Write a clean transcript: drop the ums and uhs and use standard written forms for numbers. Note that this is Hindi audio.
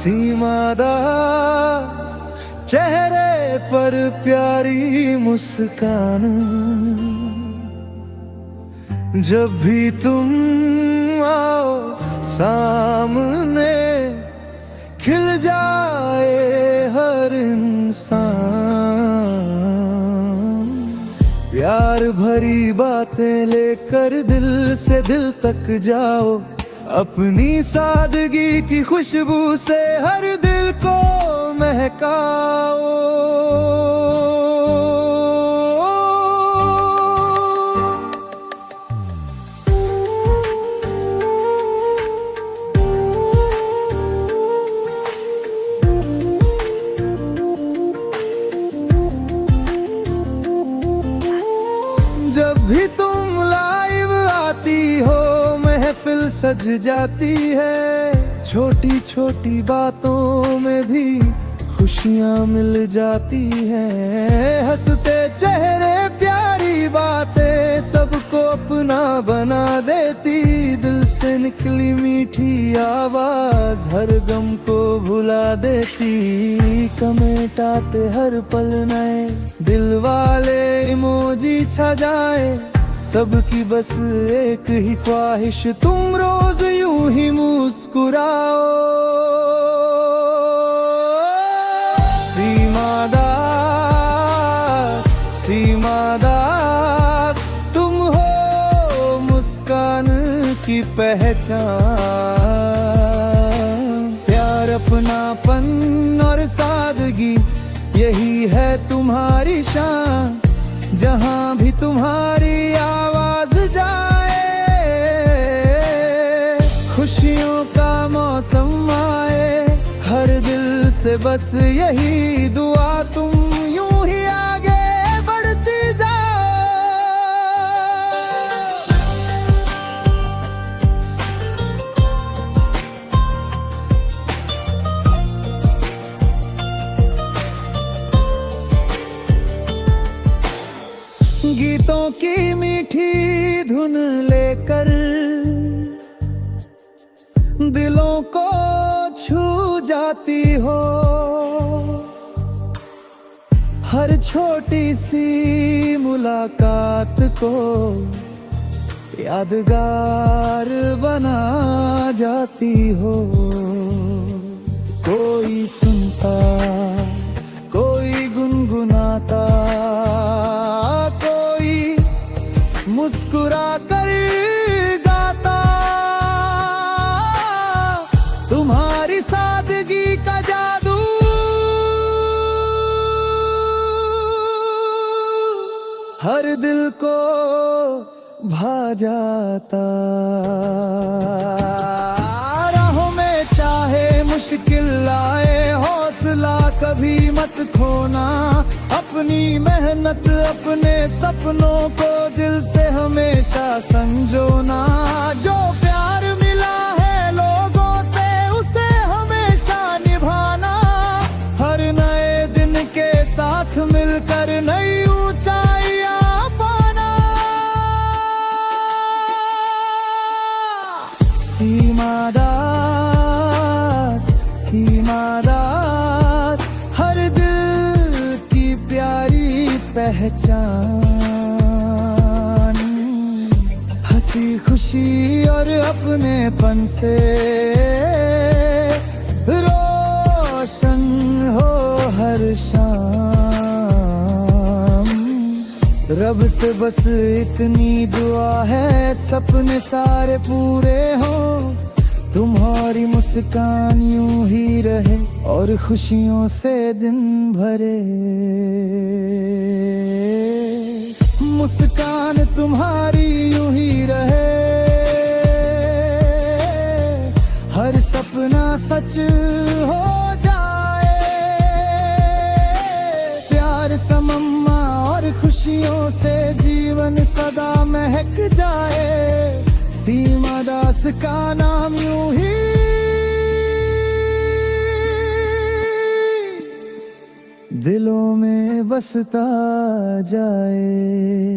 सीमा दास चेहरे पर प्यारी मुस्कान, जब भी तुम आओ सामने खिल जाए हर इंसान। प्यार भरी बातें लेकर दिल से दिल तक जाओ, अपनी सादगी की खुशबू से हर दिल को महकाओ। जब भी तुम लाइव आती हो महफिल सज जाती है, छोटी छोटी बातों में भी खुशियां मिल जाती हैं। हंसते चेहरे प्यारी बातें सबको अपना बना देती, दिल से निकली मीठी आवाज हर गम को भुला देती। कमेंट आते हर पल नए, दिल वाले इमोजी छा जाए, सबकी बस एक ही ख्वाहिश तुम रोज यूं ही मुस्कुराओ। सीमा दास, सीमा दास तुम हो मुस्कान की पहचान। प्यार अपनापन और सादगी यही है तुम्हारी शान, जहां भी तुम्हारी आवाज जाए। खुशियों का मौसम आए, हर दिल से बस यही दुआ तुम यूं ही आगे बढ़ती जाओ। गीतों की मीठी धुन लेकर दिलों को छू जाती हो, हर छोटी सी मुलाकात को यादगार बना जाती हो। कोई सुनता, कोई गुनगुनाता, मुस्कुरा कर गाता, तुम्हारी सादगी का जादू हर दिल को भा जाता। राहों में चाहे मुश्किल आए, हौसला कभी मत खोना। अपनी मेहनत अपने सपनों को दिल से हमेशा संजोना। जो प्यार मिला है लोगों से उसे हमेशा निभाना, हर नए दिन के साथ मिलकर नई ऊंचाइयां पाना। सीमा दास, सीमा दास हर दिल की प्यारी पहचान। हंसी खुशी और अपनेपन से रोशन हो हर शाम। रब से बस इतनी दुआ है, सपने सारे पूरे हों, तुम्हारी मुस्कान यूं ही रहे और खुशियों से दिन भरे। मुस्कान तुम्हारी यूं ही रहे, हर सपना सच हो जाए। प्यार समम्मा और खुशियों से जीवन सदा महक जाए। सीमा दास का नाम यूं ही दिलों में बसता जाए।